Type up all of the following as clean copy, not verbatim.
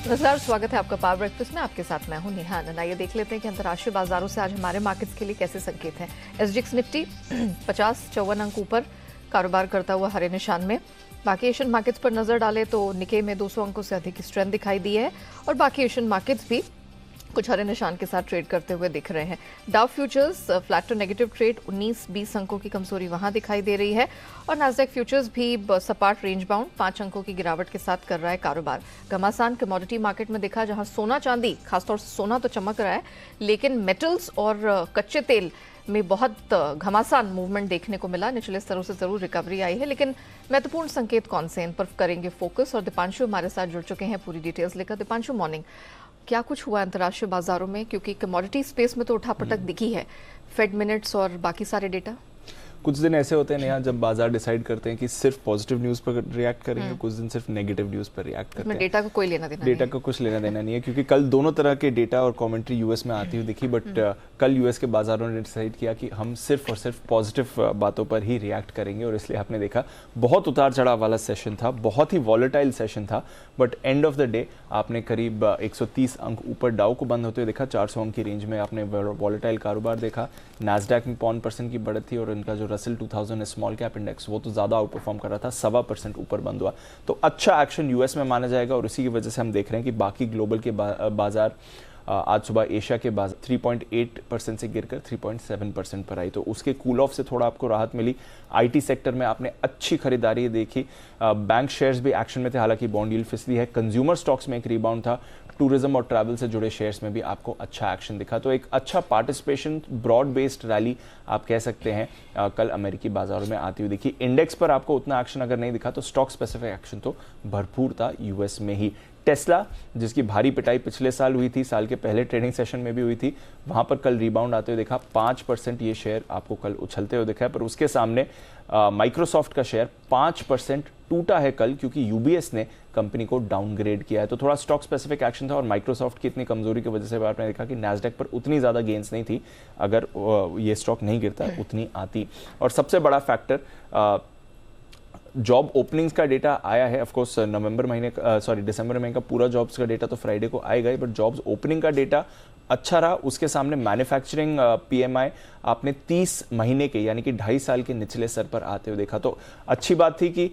नमस्कार, स्वागत है आपका पावर ब्रेकफास्ट में। आपके साथ मैं हूं नेहा आनंद। आइए देख लेते हैं कि अंतर्राष्ट्रीय बाजारों से आज हमारे मार्केट्स के लिए कैसे संकेत हैं। एसजीएक्स निफ्टी 50-54 अंक ऊपर कारोबार करता हुआ हरे निशान में। बाकी एशियन मार्केट्स पर नजर डालें तो निके में 200 अंकों से अधिक की स्ट्रेंथ दिखाई दी है और बाकी एशियन मार्केट्स भी कुछ हरे निशान के साथ ट्रेड करते हुए दिख रहे हैं। Dow futures flat to negative trade 19-20 अंकों की कमजोरी वहां दिखाई दे रही है और नास्डैक फ्यूचर्स भी सपाट रेंज बाउंड 5 अंकों की गिरावट के साथ कर रहा है कारोबार। घमासान कमोडिटी मार्केट में दिखा, जहां सोना चांदी, खासतौर से सोना तो चमक रहा है, लेकिन मेटल्स और कच्चे तेल में बहुत घमासान मूवमेंट देखने को मिला। निचले स्तरों से जरूर रिकवरी आई है, लेकिन महत्वपूर्ण संकेत कौन से, इन पर करेंगे फोकस। और दीपांशु हमारे साथ जुड़ चुके हैं पूरी डिटेल्स लेकर। दीपांशु, मॉर्निंग। क्या कुछ हुआ अंतर्राष्ट्रीय बाजारों में, क्योंकि कमोडिटी स्पेस में तो उठापटक दिखी है, फेड मिनट्स और बाकी सारे डेटा? कुछ दिन ऐसे होते हैं नेहा जब बाजार डिसाइड करते हैं कि सिर्फ पॉजिटिव न्यूज़ पर रिएक्ट करेंगे, कुछ दिन सिर्फ नेगेटिव न्यूज़ पर रिएक्ट करते हैं। डेटा का कोई लेना देना डेटा का कुछ लेना देना नहीं है, क्योंकि कल दोनों तरह के डेटा और कमेंट्री यूएस में आती हुई दिखी। बट कल यूएस के बाजारों ने डिसाइड किया कि हम सिर्फ और सिर्फ पॉजिटिव बातों पर ही रिएक्ट करेंगे और इसलिए आपने देखा बहुत उतार चढ़ाव वाला सेशन था, बहुत ही वॉलेटाइल सेशन था। But end of the day आपने करीब 130 अंक ऊपर डाउ को बंद होते हुए देखा। 400 अंक की रेंज में आपने वॉलेटाइल कारोबार देखा। नास्डैक में 0.5% की बढ़त थी और इनका जो रसल 2000 स्मॉल कैप इंडेक्स वो तो ज़्यादा आउट परफॉर्म कर रहा था, 1.25% ऊपर बंद हुआ। तो अच्छा एक्शन यूएस में माना जाएगा और इसी की वजह से हम देख रहे हैं कि बाकी ग्लोबल के बाजार आज सुबह एशिया के बाजार 3.8% से गिरकर 3.7% पर आई, तो उसके कूल ऑफ से थोड़ा आपको राहत मिली। आईटी सेक्टर में आपने अच्छी खरीदारी देखी। बैंक शेयर्स भी एक्शन में थे, हालांकि बॉन्ड यील्ड फिसली है। कंज्यूमर स्टॉक्स में एक रिबाउंड था। टूरिज्म और ट्रैवल से जुड़े शेयर्स में भी आपको अच्छा एक्शन दिखा। तो एक अच्छा पार्टिसिपेशन, ब्रॉड बेस्ड रैली आप कह सकते हैं कल अमेरिकी बाजारों में आती हुई दिखी। इंडेक्स पर आपको उतना एक्शन अगर नहीं दिखा तो स्टॉक स्पेसिफिक एक्शन तो भरपूर था यूएस में ही। टेस्ला, जिसकी भारी पिटाई पिछले साल हुई थी, साल के पहले ट्रेडिंग सेशन में भी हुई थी, वहां पर कल रिबाउंड आते हुए देखा। 5% ये शेयर आपको कल उछलते हुए दिखा है। पर उसके सामने माइक्रोसॉफ्ट का शेयर 5% टूटा है कल, क्योंकि यूबीएस ने कंपनी को डाउनग्रेड किया है। तो थोड़ा स्टॉक स्पेसिफिक एक्शन था और माइक्रोसॉफ्ट की इतनी कमजोरी की वजह से आपने देखा कि नैस्डैक पर उतनी ज़्यादा गेंस नहीं थी। अगर ये स्टॉक नहीं गिरता उतनी आती। और सबसे बड़ा फैक्टर जॉब ओपनिंग्स का डेटा आया है। ऑफ कोर्स दिसंबर महीने का पूरा जॉब्स का डेटा तो फ्राइडे को आएगा ही, बट जॉब्स ओपनिंग का डेटा अच्छा रहा। उसके सामने मैन्युफैक्चरिंग पीएमआई आपने 30 महीने के यानी कि 2.5 साल के निचले स्तर पर आते हुए देखा। तो अच्छी बात थी कि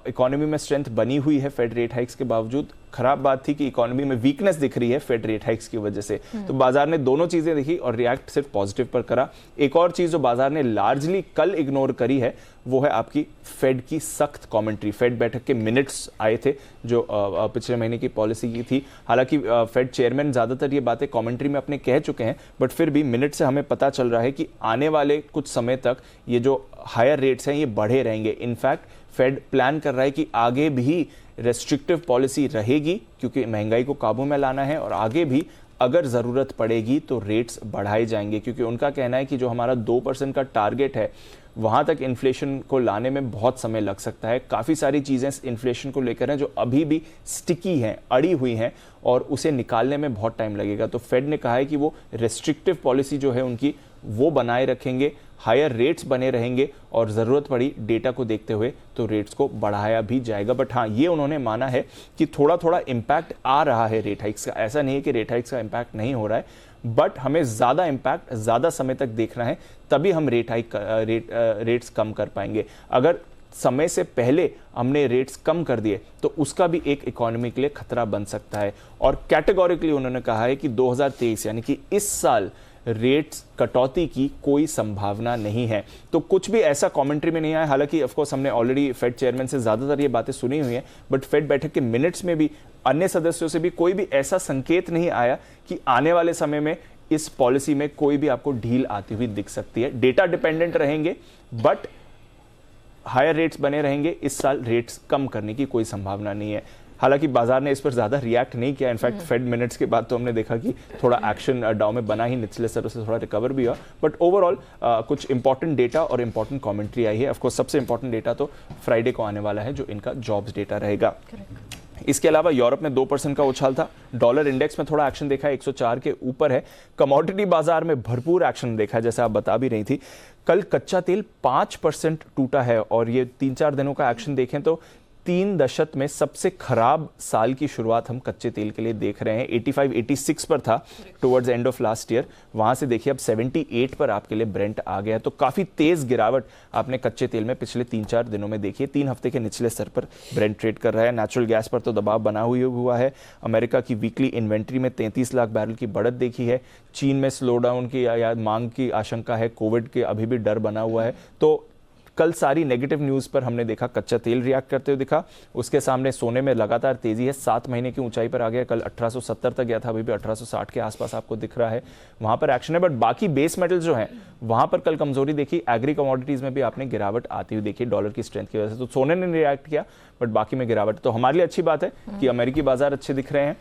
इकोनॉमी में स्ट्रेंथ बनी हुई है फेड रेट हाइक्स के बावजूद। खराब बात थी कि इकोनॉमी में वीकनेस दिख रही है फेड रेट हाइक्स की वजह से। तो बाजार ने दोनों चीजें देखी और रिएक्ट सिर्फ पॉजिटिव पर करा। एक और चीज जो बाजार ने लार्जली कल इग्नोर करी है वो है आपकी फेड की सख्त कमेंट्री। फेड बैठक के मिनट्स आए थे जो पिछले महीने की पॉलिसी की थी। हालांकि फेड चेयरमैन ज्यादातर ये बातें कमेंट्री में अपने कह चुके हैं, बट फिर भी मिनट से हमें पता चल रहा है कि आने वाले कुछ समय तक ये जो हायर रेट्स हैं ये बढ़े रहेंगे। इनफैक्ट फेड प्लान कर रहा है कि आगे भी रेस्ट्रिक्टिव पॉलिसी रहेगी, क्योंकि महंगाई को काबू में लाना है और आगे भी अगर ज़रूरत पड़ेगी तो रेट्स बढ़ाए जाएंगे, क्योंकि उनका कहना है कि जो हमारा 2% का टारगेट है वहाँ तक इन्फ्लेशन को लाने में बहुत समय लग सकता है। काफ़ी सारी चीज़ें इन्फ्लेशन को लेकर हैं जो अभी भी स्टिकी हैं, अड़ी हुई हैं और उसे निकालने में बहुत टाइम लगेगा। तो फेड ने कहा है कि वो रेस्ट्रिक्टिव पॉलिसी जो है उनकी वो बनाए रखेंगे, हायर रेट्स बने रहेंगे और ज़रूरत पड़ी डेटा को देखते हुए तो रेट्स को बढ़ाया भी जाएगा। बट हाँ, ये उन्होंने माना है कि थोड़ा थोड़ा इम्पैक्ट आ रहा है रेट हाइक्स का। ऐसा नहीं है कि रेट हाइक्स का इम्पैक्ट नहीं हो रहा है, बट हमें ज़्यादा इम्पैक्ट ज़्यादा समय तक देखना है, तभी हम रेट्स कम कर पाएंगे। अगर समय से पहले हमने रेट्स कम कर दिए तो उसका भी एक इकोनॉमी के लिए खतरा बन सकता है। और कैटेगोरिकली उन्होंने कहा है कि 2023 यानी कि इस साल रेट्स कटौती की कोई संभावना नहीं है। तो कुछ भी ऐसा कमेंट्री में नहीं आया। हालांकि ऑफ कोर्स हमने ऑलरेडी फेड चेयरमैन से ज्यादातर ये बातें सुनी हुई हैं, बट फेड बैठक के मिनट्स में भी अन्य सदस्यों से भी कोई भी ऐसा संकेत नहीं आया कि आने वाले समय में इस पॉलिसी में कोई भी आपको ढील आती हुई दिख सकती है। डेटा डिपेंडेंट रहेंगे, बट हायर रेट्स बने रहेंगे। इस साल रेट्स कम करने की कोई संभावना नहीं है। हालांकि बाजार ने इस पर ज्यादा रिएक्ट नहीं किया। इनफैक्ट फेड मिनट्स के बाद तो हमने देखा कि थोड़ा एक्शन डाउ में बना ही, निचले स्तरों से थोड़ा रिकवर भी हुआ। बट ओवरऑल कुछ इंपॉर्टेंट डेटा और इंपॉर्टेंट कमेंट्री आई है। ऑफकोर्स सबसे इंपॉर्टेंट डेटा तो फ्राइडे को आने वाला है जो इनका जॉब्स डेटा रहेगा। इसके अलावा यूरोप में 2% का उछाल था। डॉलर इंडेक्स में थोड़ा एक्शन देखा है, 104 के ऊपर है। कमोडिटी बाजार में भरपूर एक्शन देखा है, जैसे आप बता भी रही थी। कल कच्चा तेल 5% टूटा है और ये 3-4 दिनों का एक्शन देखें तो 3 दशक में सबसे खराब साल की शुरुआत हम कच्चे तेल के लिए देख रहे हैं। 85-86 पर था towards end of last year, वहां से देखिए अब 78 पर आपके लिए ब्रेंट आ गया है। तो काफी तेज गिरावट आपने कच्चे तेल में पिछले 3-4 दिनों में देखी है। 3 हफ्ते के निचले स्तर पर ब्रेंट ट्रेड कर रहा है। नेचुरल गैस पर तो दबाव बना हुआ है। अमेरिका की वीकली इन्वेंट्री में 33 लाख बैरल की बढ़त देखी है। चीन में स्लो डाउन की या मांग की आशंका है, कोविड के अभी भी डर बना हुआ है। तो कल सारी नेगेटिव न्यूज पर हमने देखा कच्चा तेल रिएक्ट करते हुए दिखा। उसके सामने सोने में लगातार तेजी है, 7 महीने की ऊंचाई पर आ गया। कल 1870 तक गया था, अभी भी 1860 के आसपास आपको दिख रहा है, वहां पर एक्शन है। बट बाकी बेस मेटल जो है वहां पर कल कमजोरी देखी। एग्री कमोडिटीज में भी आपने गिरावट आती हुई देखी डॉलर की स्ट्रेंथ की वजह से। तो सोने ने रिएक्ट किया बट बाकी में गिरावट। तो हमारे लिए अच्छी बात है कि अमेरिकी बाजार अच्छे दिख रहे हैं,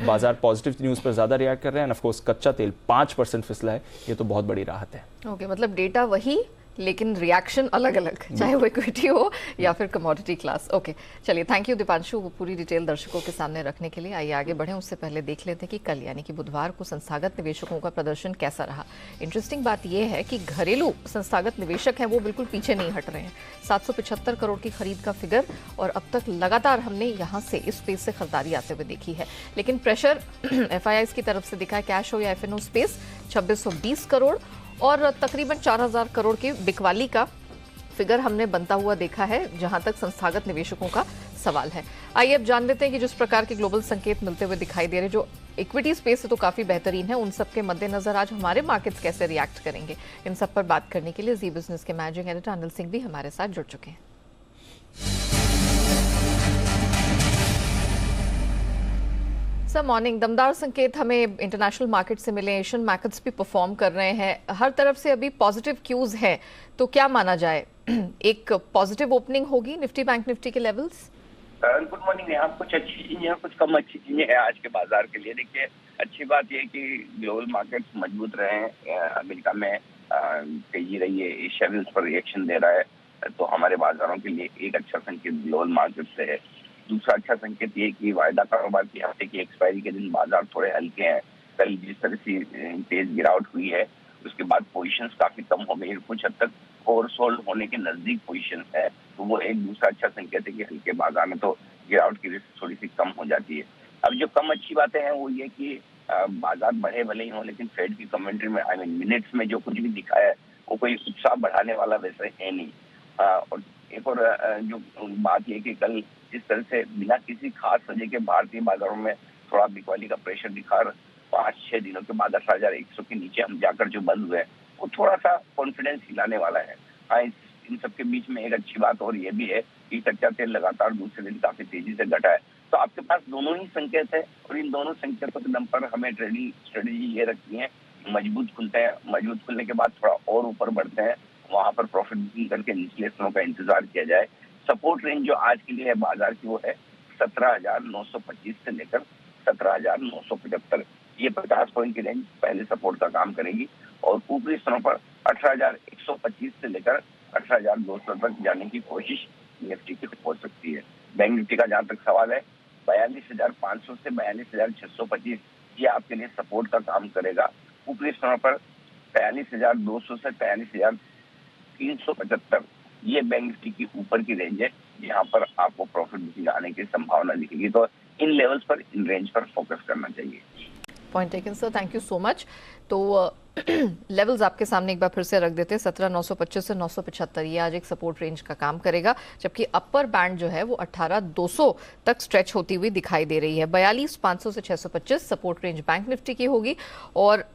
बाजार पॉजिटिव न्यूज पर ज्यादा रिएक्ट कर रहे हैं। ऑफ कोर्स कच्चा तेल 5% फिसला है, ये तो बहुत बड़ी राहत है। ओके, मतलब डेटा वही लेकिन रिएक्शन अलग अलग, चाहे वो इक्विटी हो या फिर कमोडिटी क्लास। ओके, चलिए, थैंक यू दीपांशु, वो पूरी डिटेल दर्शकों के सामने रखने के लिए। आइए आगे बढ़ें, उससे पहले देख लेते हैं कि कल यानी कि बुधवार को संस्थागत निवेशकों का प्रदर्शन कैसा रहा। इंटरेस्टिंग बात यह है कि घरेलू संस्थागत निवेशक हैं वो बिल्कुल पीछे नहीं हट रहे हैं। 775 करोड़ की खरीद का फिगर, और अब तक लगातार हमने यहाँ से इस स्पेस से खरीदारी आते हुए देखी है। लेकिन प्रेशर एफआईआईज की तरफ से दिखा है, कैश हो या एफएनओ स्पेस 2620 करोड़ और तकरीबन 4000 करोड़ की बिकवाली का फिगर हमने बनता हुआ देखा है, जहां तक संस्थागत निवेशकों का सवाल है। आइए अब जान लेते हैं कि जिस प्रकार के ग्लोबल संकेत मिलते हुए दिखाई दे रहे, जो इक्विटी स्पेस है तो काफी बेहतरीन है, उन सब के मद्देनजर आज हमारे मार्केट्स कैसे रिएक्ट करेंगे, इन सब पर बात करने के लिए जी बिजनेस के मैनेजिंग एडिटर अनिल सिंह भी हमारे साथ जुड़ चुके हैं। सर मॉर्निंग, दमदार संकेत हमें इंटरनेशनल मार्केट से मिले, एशियन मार्केट्स भी परफॉर्म कर रहे हैं, हर तरफ से अभी पॉजिटिव क्यूज हैं, तो क्या माना जाए, एक पॉजिटिव ओपनिंग होगी निफ्टी बैंक निफ्टी के लेवल्स? Good morning. यहाँ कुछ अच्छी चीजें हैं, कुछ कम अच्छी चीजें हैं आज के बाजार के लिए। देखिए, अच्छी बात यह है कि ग्लोबल मार्केट्स मजबूत रहे हैं। अमेरिका में तेजी रही है, एशिया भी उस पर रिएक्शन दे रहा है, तो हमारे बाजारों के लिए एक अच्छा संकेत ग्लोबल मार्केट से है। दूसरा अच्छा संकेत ये कि वायदा कारोबार की हफ्ते की एक्सपायरी के दिन बाजार थोड़े हल्के हैं। कल जिस तरह से तेज गिरावट हुई है, उसके बाद पोजीशंस काफी कम हो गई, कुछ हद तक ओवरसोल्ड होने के नजदीक पोजीशंस है, तो वो एक दूसरा अच्छा संकेत है कि हल्के बाजार में तो गिरावट की रिस्क थोड़ी सी कम हो जाती है। अब जो कम अच्छी बातें हैं वो ये कि बाजार बढ़े भले ही हो, लेकिन फेड की कमेंट्री में मिनट्स में जो कुछ भी दिखाया है वो कोई उत्साह बढ़ाने वाला वैसे है नहीं। और एक और जो बात ये कि कल जिस तरह से बिना किसी खास वजह के भारतीय बाजारों में थोड़ा बिकवाली का प्रेशर दिखा, 5-6 दिनों के बाद 18,100 के नीचे हम जाकर जो बंद हुए, वो थोड़ा सा कॉन्फिडेंस हिलाने वाला है। हाँ, इन सबके बीच में एक अच्छी बात और ये भी है कि कच्चा तेल लगातार दूसरे दिन काफी तेजी से घटा है। तो आपके पास दोनों ही संकेत है, और इन दोनों संकेतों के दम पर हमें ट्रेडिंग स्ट्रेटेजी ये रखनी है, मजबूत खुलते हैं, मजबूत खुलने के बाद थोड़ा और ऊपर बढ़ते हैं, वहां पर प्रॉफिट बुकिंग करके निचले स्तरों का इंतजार किया जाए। सपोर्ट रेंज जो आज के लिए है बाजार की वो है 17,925 से लेकर 17,975। ये 50 पॉइंट की रेंज पहले सपोर्ट का काम करेगी, और ऊपरी स्तरों पर 18,125 से लेकर 18,200 तक जाने की कोशिश निफ्टी की हो सकती है। बैंक निफ्टी का जहां तक सवाल है, 42,500 से 42,625 ये आपके लिए सपोर्ट का काम करेगा। ऊपरी स्तरों पर 43,200 से 43,375 ये बैंक निफ्टी की ऊपर की रेंज है, यहाँ पर आपको प्रॉफिट बुकिंग आने की संभावना दिखेगी। तो इन लेवल्स पर, इन रेंज पर फोकस करना चाहिए। Point taken sir, thank you so much. तो लेवल्स आपके सामने एक बार फिर से रख देते हैं, 17,925 से 975 ये आज एक सपोर्ट रेंज का काम करेगा, जबकि अपर बैंड जो है वो 18,200 तक स्ट्रेच होती हुई दिखाई दे रही है। 42,500 से 625 सपोर्ट रेंज बैंक निफ्टी की होगी, और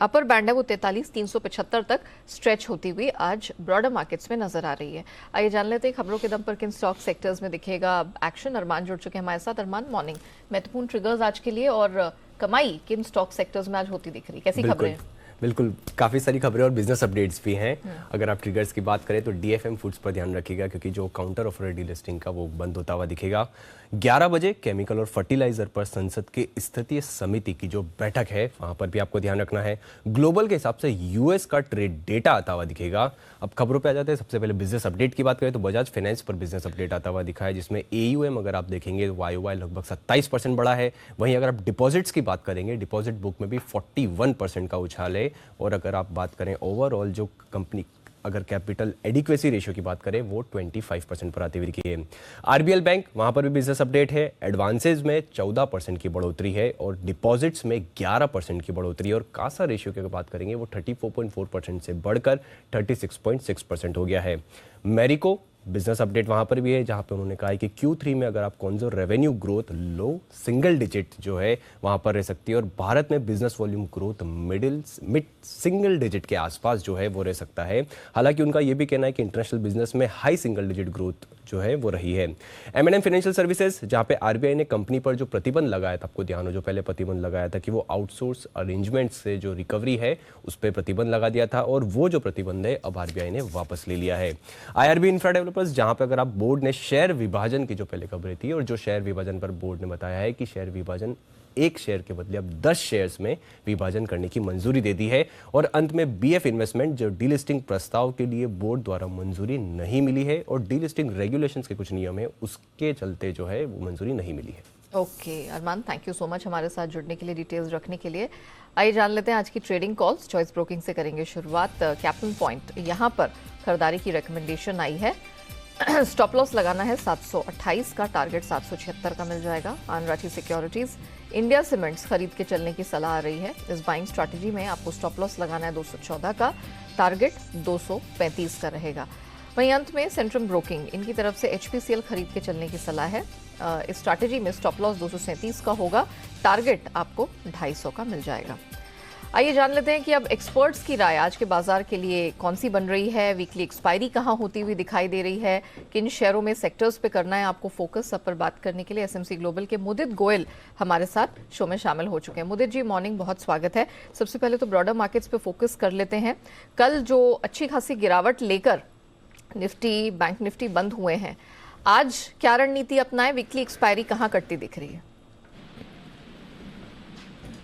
अपर बैंड है वो 43,375 तक स्ट्रेच होती हुई आज ब्रॉडर मार्केट्स में नजर आ रही है। आइए जान लेते हैं खबरों के दम पर किन स्टॉक सेक्टर्स में दिखेगा एक्शन। अरमान जुड़ चुके हैं हमारे साथ। अरमान, मॉर्निंग, महत्वपूर्ण ट्रिगर्स आज के लिए और कमाई किन स्टॉक सेक्टर्स में आज होती दिख रही, कैसी खबरें? बिल्कुल, काफ़ी सारी खबरें और बिजनेस अपडेट्स भी हैं। अगर आप ट्रिगर्स की बात करें तो डीएफएम फूड्स पर ध्यान रखिएगा, क्योंकि जो काउंटर ऑफर डीलिस्टिंग का वो बंद होता हुआ दिखेगा। 11 बजे केमिकल और फर्टिलाइजर पर संसद के स्थितीय समिति की जो बैठक है वहां पर भी आपको ध्यान रखना है। ग्लोबल के हिसाब से यूएस का ट्रेड डेटा आता हुआ दिखेगा। अब खबरों पे आ जाते हैं। सबसे पहले बिजनेस अपडेट की बात करें तो बजाज फाइनेंस पर बिजनेस अपडेट आता हुआ दिखा है, जिसमें एयूएम अगर आप देखेंगे वाई लगभग 27% बढ़ा है। वहीं अगर आप डिपॉजिट्स की बात करेंगे, डिपॉजिट बुक में भी 41% का उछाल है। और अगर आप बात करें ओवरऑल जो कंपनी अगर कैपिटल एडिक्वेसी रेशियो की बात करें वो 25% पर आती हुई दिखी है। आरबीएल बैंक, वहां पर भी बिजनेस अपडेट है। एडवांसेज में 14% की बढ़ोतरी है और डिपॉजिट्स में 11% की बढ़ोतरी है और कासा रेशियो की अगर बात करेंगे वो 34.4% से बढ़कर 36.6% हो गया है। मैरिको बिजनेस अपडेट वहां पर भी है, जहां पे उन्होंने कहा है कि Q3 में अगर आप कौन रेवेन्यू ग्रोथ लो सिंगल डिजिट जो है वहां पर रह सकती है और भारत में business volume growth mid single digit के आसपास जो है वो रह सकता है। हालांकि उनका यह भी कहना है कि इंटरनेशनल बिजनेस में हाई सिंगल डिजिट ग्रोथ जो है वो रही है। M&M फाइनेंशियल सर्विसेज, जहां पे आरबीआई ने कंपनी पर जो प्रतिबंध लगाया था, आपको ध्यान हो जो पहले प्रतिबंध लगाया था कि वो आउटसोर्स अरेंजमेंट से जो रिकवरी है उस पर प्रतिबंध लगा दिया था और वो जो प्रतिबंध है अब आरबीआई ने वापस ले लिया है। आईआरबी इंफ्रा डेवलपर्स, जहां पे अगर आप बोर्ड ने शेयर विभाजन की जो पहले खबरें थी और जो शेयर विभाजन पर बोर्ड ने बताया है कि शेयर विभाजन एक शेयर के बदले अब 10 शेयर्स में विभाजन करने की मंजूरी दे दी है। और अंत में बीएफ इन्वेस्टमेंट, जो डीलिस्टिंग प्रस्ताव के लिए बोर्ड द्वारा मंजूरी नहीं मिली है और डीलिस्टिंग रेगुलेशंस के कुछ नियम है उसके चलते जो है वो मंजूरी नहीं मिली है। Okay Arman, thank you so much हमारे साथ जुड़ने के लिए, डिटेल्स रखने के लिए। आइए जान लेते हैं आज की ट्रेडिंग कॉल्स। चॉइस ब्रोकिंग से करेंगे शुरुआत। कैप्टन पॉइंट, यहाँ पर खरीदारी की रिकमेंडेशन आई है। स्टॉप लॉस लगाना है 728 का, टारगेट 776 का मिल जाएगा। आनराठी सिक्योरिटीज, इंडिया सीमेंट्स खरीद के चलने की सलाह आ रही है। इस बाइंग स्ट्रैटेजी में आपको स्टॉप लॉस लगाना है 214 का, टारगेट 235 का रहेगा। वहीं अंत में सेंट्रम ब्रोकिंग, इनकी तरफ से HPCL खरीद के चलने की सलाह है। इस स्ट्रैटेजी में स्टॉप लॉस 237 का होगा, टारगेट आपको 250 का मिल जाएगा। आइए जान लेते हैं कि अब एक्सपर्ट्स की राय आज के बाजार के लिए कौन सी बन रही है। वीकली एक्सपायरी कहां होती हुई दिखाई दे रही है, किन शेयरों में सेक्टर्स पे करना है आपको फोकस, सब पर बात करने के लिए SMC ग्लोबल के मुदित गोयल हमारे साथ शो में शामिल हो चुके हैं। मुदित जी, मॉर्निंग, बहुत स्वागत है। सबसे पहले तो ब्रॉडर मार्केट्स पे फोकस कर लेते हैं। कल जो अच्छी खासी गिरावट लेकर निफ्टी, बैंक निफ्टी बंद हुए हैं, आज क्या रणनीति अपनाएं, वीकली एक्सपायरी कहां कटती दिख रही है?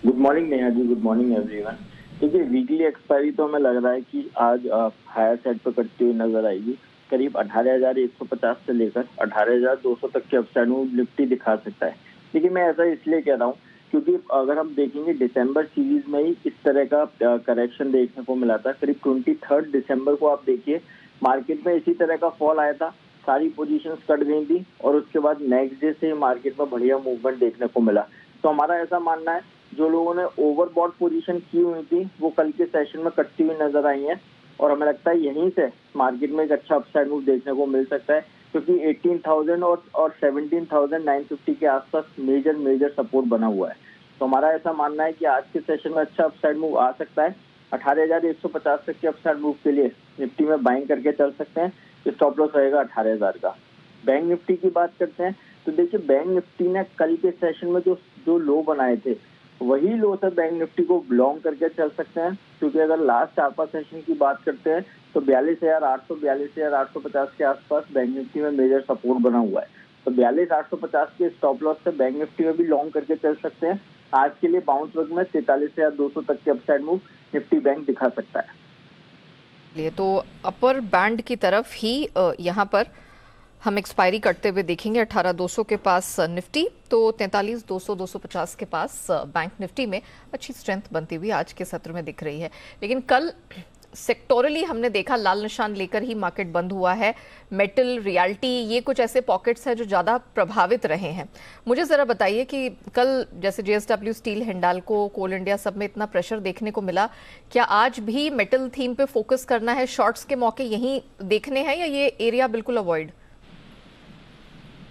Good morning Neha ji, good morning everyone. देखिए, वीकली एक्सपायरी तो हमें लग रहा है कि आज हायर साइड पर कटती हुई नजर आएगी। करीब 18,150 से लेकर 18,200 तक के अपसाइड मूव निफ्टी दिखा सकता है। लेकिन मैं ऐसा इसलिए कह रहा हूँ क्योंकि अगर हम देखेंगे दिसंबर सीरीज में ही इस तरह का करेक्शन देखने को मिला था। करीब 23 दिसंबर को आप देखिए मार्केट में इसी तरह का फॉल आया था, सारी पोजीशंस कट गई थी और उसके बाद नेक्स्ट डे से मार्केट में बढ़िया मूवमेंट देखने को मिला। तो हमारा ऐसा मानना है जो लोगों ने ओवरबॉट पोजीशन की हुई थी वो कल के सेशन में कटती हुई नजर आई हैं और हमें लगता है यहीं से मार्केट में एक अच्छा अपसाइड मूव देखने को मिल सकता है, क्योंकि 18,000 और 17,950 के आसपास मेजर सपोर्ट बना हुआ है। तो हमारा ऐसा मानना है कि आज के सेशन में अच्छा अपसाइड मूव आ सकता है। 18,150 तक के अपसाइड मूव के लिए निफ्टी में बाइंग करके चल सकते हैं। स्टॉप लॉस रहेगा 18,000 का। बैंक निफ्टी की बात करते हैं तो देखिए, बैंक निफ्टी ने कल के सेशन में जो लो बनाए थे वही लो से बैंक निफ्टी को बिलोंग करके चल सकते हैं, क्योंकि अगर लास्ट 4-5 सेशन की बात करते हैं तो 42,800 42,850 के आसपास बैंक निफ्टी में मेजर सपोर्ट बना हुआ है। तो 42,850 के स्टॉप लॉस से बैंक निफ्टी में भी लॉन्ग करके चल सकते हैं। आज के लिए बाउंस वर्क में 43,200 तक के अपसाइड मूव निफ्टी बैंक दिखा सकता है। तो अपर बैंड की तरफ ही यहाँ पर हम एक्सपायरी करते हुए देखेंगे। 18,200 के पास निफ्टी, तो 43,200 250 के पास बैंक निफ्टी में अच्छी स्ट्रेंथ बनती हुई आज के सत्र में दिख रही है। लेकिन कल सेक्टोरली हमने देखा लाल निशान लेकर ही मार्केट बंद हुआ है। मेटल, रियल्टी, ये कुछ ऐसे पॉकेट्स हैं जो ज़्यादा प्रभावित रहे हैं। मुझे ज़रा बताइए कि कल जैसे JSW स्टील, हिंडाल्को, कोल इंडिया सब में इतना प्रेशर देखने को मिला, क्या आज भी मेटल थीम पे फोकस करना है, शॉर्ट्स के मौके यहीं देखने हैं या ये एरिया बिल्कुल अवॉइड?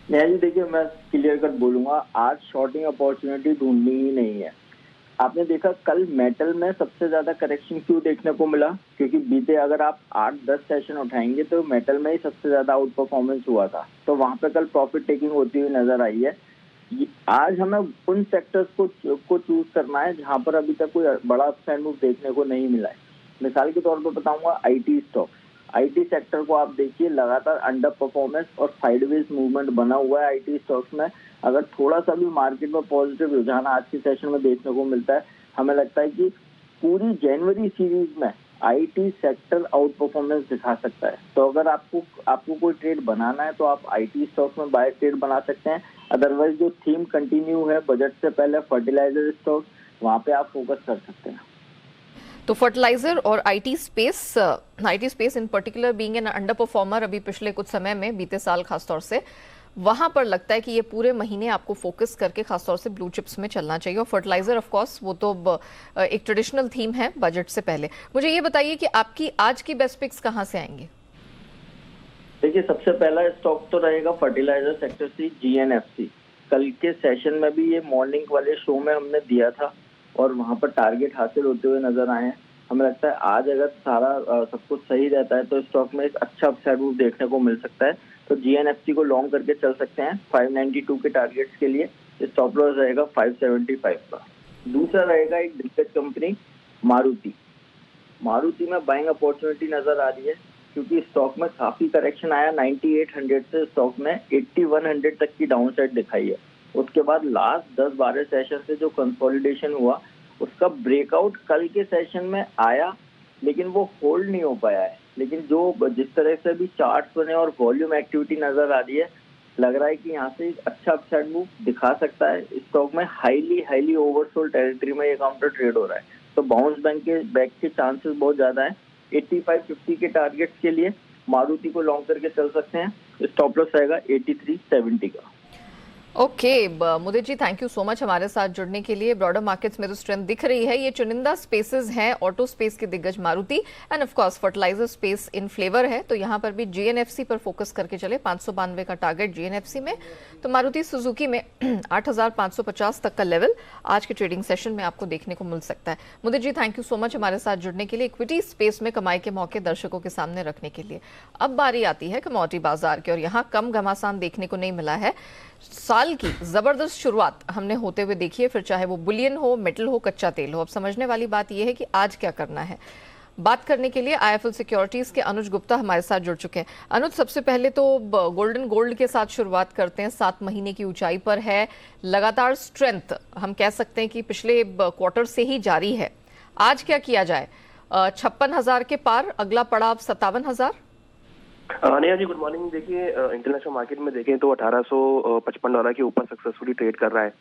नहीं, देखिए मैं क्लियर कट बोलूंगा, आज शॉर्टिंग अपॉर्चुनिटी ढूंढनी ही नहीं है। आपने देखा कल मेटल में सबसे ज्यादा करेक्शन क्यों देखने को मिला, क्योंकि बीते अगर आप 8-10 सेशन उठाएंगे तो मेटल में ही सबसे ज्यादा आउट परफॉर्मेंस हुआ था, तो वहां पे कल प्रॉफिट टेकिंग होती हुई नजर आई है। आज हमें उन सेक्टर्स को चूज करना है जहां पर अभी तक कोई बड़ा अपसाइड मूव देखने को नहीं मिला है। मिसाल के तौर पर बताऊंगा IT स्टॉक। IT सेक्टर को आप देखिए, लगातार अंडर परफॉर्मेंस और साइडवेज मूवमेंट बना हुआ है IT स्टॉक्स में। अगर थोड़ा सा भी मार्केट में पॉजिटिव रुझान आज के सेशन में देखने को मिलता है, हमें लगता है कि पूरी जनवरी सीरीज में IT सेक्टर आउट परफॉर्मेंस दिखा सकता है। तो अगर आपको कोई ट्रेड बनाना है तो आप IT स्टॉक्स में बाय ट्रेड बना सकते हैं। अदरवाइज जो थीम कंटिन्यू है बजट से पहले फर्टिलाइजर स्टॉक, वहां पे आप फोकस कर सकते हैं। तो फर्टिलाइजर और IT space in particular being an under performer अभी पिछले कुछ समय में, बीते साल खासतौर से, वहां पर लगता है कि ये पूरे महीने आपको फोकस करके खासतौर से ब्लू चिप्स में चलना चाहिए। और फर्टिलाइजर ऑफ कोर्स वो तो एक ट्रेडिशनल थीम है बजट से पहले। मुझे ये बताइए कि आपकी आज की बेस्ट पिक्स कहां से आएंगे? देखिए, सबसे पहला स्टॉक तो रहेगा फर्टिलाइजर सेक्टर से GNFC। कल के सेशन में भी ये मॉर्निंग वाले शो में हमने दिया था और वहां पर टारगेट हासिल होते हुए नजर आए हैं। हमें लगता है आज अगर सारा सब कुछ सही रहता है तो स्टॉक में एक अच्छा अपसाइड मूव देखने को मिल सकता है। तो GNFC को लॉन्ग करके चल सकते हैं 592 के टारगेट्स के लिए। स्टॉप लॉस रहेगा 575 का। दूसरा रहेगा एक दिग्गज कंपनी मारुति। मारुति में बाइंग अपॉर्चुनिटी नजर आ रही है क्योंकि स्टॉक में काफी करेक्शन आया। 9800 से स्टॉक में 8100 तक की डाउन साइड दिखाई है। उसके बाद लास्ट 10-12 सेशन से जो कंसोलिडेशन हुआ उसका ब्रेकआउट कल के सेशन में आया, लेकिन वो होल्ड नहीं हो पाया है। लेकिन जो जिस तरह से भी चार्ट्स बने और वॉल्यूम एक्टिविटी नजर आ रही है, लग रहा है कि यहाँ से एक अच्छा अपसाइड मूव दिखा सकता है। स्टॉक में हाईली ओवरसोल्ड टेरिटरी में ये काउंटर ट्रेड हो रहा है, तो बाउंस बैक के चांसेस बहुत ज्यादा है। 8550 के टारगेट्स के लिए मारुति को लॉन्ग करके चल सकते हैं। स्टॉप लॉस रहेगा 8370 का। Okay Mudit ji, thank you so much हमारे साथ जुड़ने के लिए। ब्रॉडर मार्केट्स में तो स्ट्रेंथ दिख रही है। ये चुनिंदा स्पेसेस हैं, ऑटो स्पेस के दिग्गज Maruti and of course fertiliser space in flavour है। तो यहाँ पर भी GNFC पर फोकस करके चले। 592 का टारगेट GNFC में। तो मारुति सुजुकी में 8550 तक का लेवल आज के ट्रेडिंग सेशन में आपको देखने को मिल सकता है। मुदित ji, thank you so much हमारे साथ जुड़ने के लिए, इक्विटी स्पेस में कमाई के मौके दर्शकों के सामने रखने के लिए। अब बारी आती है कमोडिटी बाजार की, और यहाँ कम घमासान देखने को नहीं मिला है। साल की जबरदस्त शुरुआत हमने होते हुए देखी है, फिर चाहे वो बुलियन हो, मेटल हो, कच्चा तेल हो। अब समझने वाली बात यह है कि आज क्या करना है। बात करने के लिए IIFL सिक्योरिटीज के अनुज गुप्ता हमारे साथ जुड़ चुके हैं। अनुज, सबसे पहले तो गोल्डन गोल्ड के साथ शुरुआत करते हैं। 7 महीने की ऊंचाई पर है, लगातार स्ट्रेंथ हम कह सकते हैं कि पिछले क्वार्टर से ही जारी है। आज क्या किया जाए? 56,000 के पार, अगला पड़ाव 57,000। Neha ji, good morning. देखिए, इंटरनेशनल मार्केट में देखें तो $1855 के ऊपर सक्सेसफुली ट्रेड कर रहा है।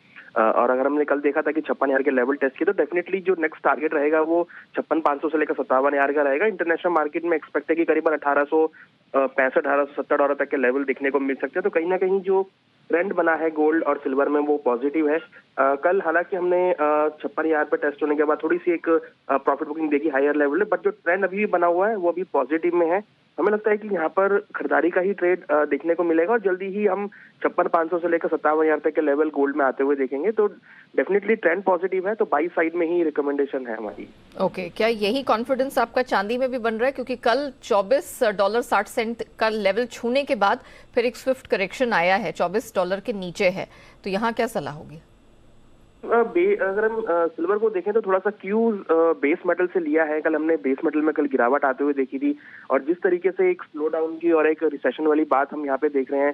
और अगर हमने कल देखा था कि 56,000 के लेवल टेस्ट किए, तो डेफिनेटली जो नेक्स्ट टारगेट रहेगा वो 56,500 से लेकर 57,000 का रहेगा। इंटरनेशनल मार्केट में एक्सपेक्ट है कि करीबन $1865-1870 तक के लेवल देखने को मिल सकते हैं। तो कहीं ना कहीं जो ट्रेंड बना है गोल्ड और सिल्वर में वो पॉजिटिव है। कल हालांकि हमने 56,000 पे टेस्ट होने के बाद थोड़ी सी एक प्रॉफिट बुकिंग देखी हायर लेवल में, बट जो ट्रेंड अभी भी बना हुआ है वो अभी पॉजिटिव में है। हमें लगता है कि यहाँ पर खरीदारी का ही ट्रेड देखने को मिलेगा और जल्दी ही हम 56,500 से लेकर 57,000 तक के लेवल गोल्ड में आते हुए देखेंगे। तो डेफिनेटली ट्रेंड पॉजिटिव है, तो बाई साइड में ही रिकमेंडेशन है हमारी। ओके, क्या यही कॉन्फिडेंस आपका चांदी में भी बन रहा है? क्योंकि कल $24.60 का लेवल छूने के बाद फिर एक स्विफ्ट करेक्शन आया है, $24 के नीचे है, तो यहाँ क्या सलाह होगी? अगर हम सिल्वर को देखें तो थोड़ा सा क्यूज बेस मेटल से लिया है। कल हमने बेस मेटल में कल गिरावट आते हुए देखी थी, और जिस तरीके से एक स्लो डाउन की और एक रिसेशन वाली बात हम यहाँ पे देख रहे हैं,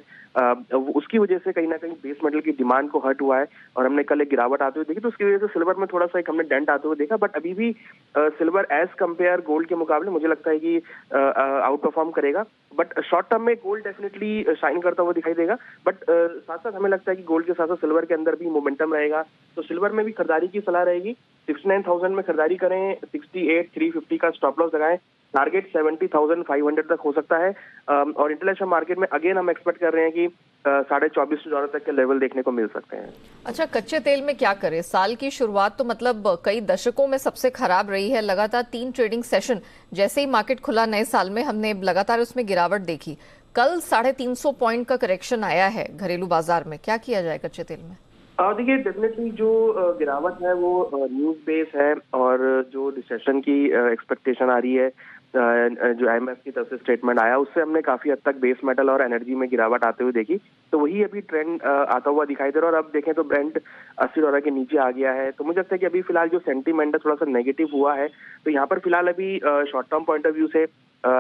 उसकी वजह से कहीं ना कहीं बेस मेटल की डिमांड को हर्ट हुआ है और हमने कल एक गिरावट आते हुए देखी। तो उसकी वजह से सिल्वर में थोड़ा सा एक हमने डेंट आते हुए देखा, बट अभी भी सिल्वर एज कंपेयर गोल्ड के मुकाबले मुझे लगता है कि आउट परफॉर्म करेगा। बट शॉर्ट टर्म में गोल्ड डेफिनेटली शाइन करता हुआ दिखाई देगा, बट साथ साथ हमें लगता है कि गोल्ड के साथ साथ सिल्वर के अंदर भी मोमेंटम रहेगा। तो सिल्वर में भी खरीदारी की सलाह रहेगी। 69,000 में खरीदारी करें, 68,350 का स्टॉप लॉस लगाएं, टारगेट 70,500 तक हो सकता है। और इंटरनेशनल मार्केट में अगेन हम एक्सपेक्ट कर रहे हैं कि $24,500 तक के लेवल देखने को मिल सकते हैं। अच्छा, कच्चे तेल में क्या करें? साल की शुरुआत तो मतलब कई दशकों में सबसे खराब रही है। लगातार 3 ट्रेडिंग सेशन जैसे ही मार्केट खुला नए साल में, हमने लगातार उसमें गिरावट देखी। कल 350 पॉइंट का करेक्शन आया है घरेलू बाजार में, क्या किया जाए कच्चे तेल में? देखिए, डेफिनेटली जो गिरावट है वो न्यूज बेस है, और जो रिसेशन की एक्सपेक्टेशन आ रही है, जो IMF की तरफ से स्टेटमेंट आया, उससे हमने काफी हद तक बेस मेटल और एनर्जी में गिरावट आते हुए देखी। तो वही अभी ट्रेंड आता हुआ दिखाई दे रहा है। और अब देखें तो ब्रेंट $80 के नीचे आ गया है। तो मुझे लगता है कि अभी फिलहाल जो सेंटीमेंट है थोड़ा सा नेगेटिव हुआ है, तो यहाँ पर फिलहाल अभी short term point of view से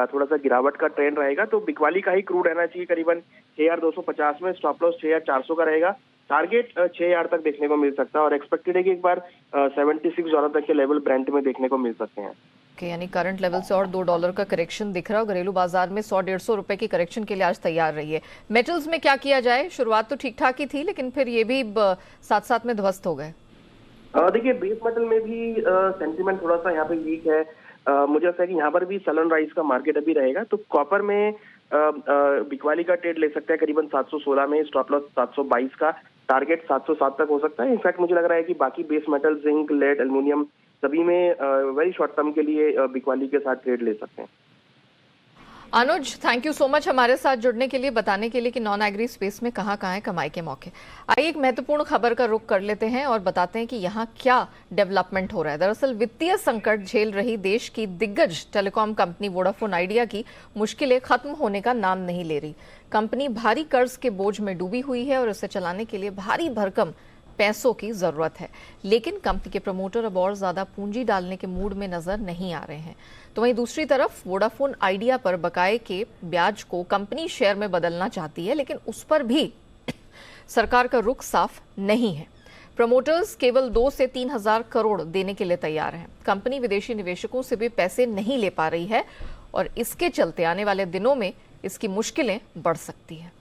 थोड़ा सा गिरावट का ट्रेंड रहेगा। तो बिकवाली का ही क्रूड रहना चाहिए करीबन 6,250 में, स्टॉप लॉस 6,400 का रहेगा, टारगेट 6,000 तक देखने को मिल सकता है। और एक्सपेक्टेड है कि एक बार $76 तक के लेवल ब्रेंट में देखने को मिल सकते हैं। यानी करंट लेवल से और $2 का करेक्शन दिख रहा है। घरेलू बाजार में 100-150 रुपए की करेक्शन के लिए आज तैयार रही है। मेटल्स में क्या किया जाए? शुरुआत तो ठीक ठाक ही थी, लेकिन फिर ये भी साथ साथ में ध्वस्त हो गए। देखिए बेस मेटल में भी सेंटीमेंट थोड़ा सा यहाँ पे वीक है। मुझे लगता है कि यहाँ पर भी सल एंड राइज का मार्केट अभी रहेगा। तो कॉपर में बिकवाली का ट्रेड ले सकते हैं करीबन 716 में, स्टॉप लॉस 722 का, टारगेट 707 तक हो सकता है। इनफैक्ट मुझे लग रहा है कि बाकी base metal zinc, lead, aluminium सभी में वेरी शॉर्ट टर्म के लिए बिकवाली के साथ ट्रेड ले सकते हैं। अनुज, थैंक यू सो मच हमारे साथ जुड़ने के लिए, बताने के लिए कि नॉन एग्री स्पेस में कहाँ कहाँ है कमाई के मौके। आइए एक महत्वपूर्ण खबर का रुख कर लेते हैं और बताते हैं कि यहाँ क्या डेवलपमेंट हो रहा है। दरअसल वित्तीय संकट झेल रही देश की दिग्गज टेलीकॉम कंपनी वोडाफोन आइडिया की मुश्किलें खत्म होने का नाम नहीं ले रही। कंपनी भारी कर्ज के बोझ में डूबी हुई है और इसे चलाने के लिए भारी भरकम पैसों की जरूरत है। लेकिन कंपनी के प्रमोटर अब और ज्यादा पूंजी डालने के मूड में नजर नहीं आ रहे हैं। तो वहीं दूसरी तरफ वोडाफोन आइडिया पर बकाये के ब्याज को कंपनी शेयर में बदलना चाहती है, लेकिन उस पर भी सरकार का रुख साफ नहीं है। प्रमोटर्स केवल 2 से 3 हजार करोड़ देने के लिए तैयार हैं। कंपनी विदेशी निवेशकों से भी पैसे नहीं ले पा रही है और इसके चलते आने वाले दिनों में इसकी मुश्किलें बढ़ सकती हैं।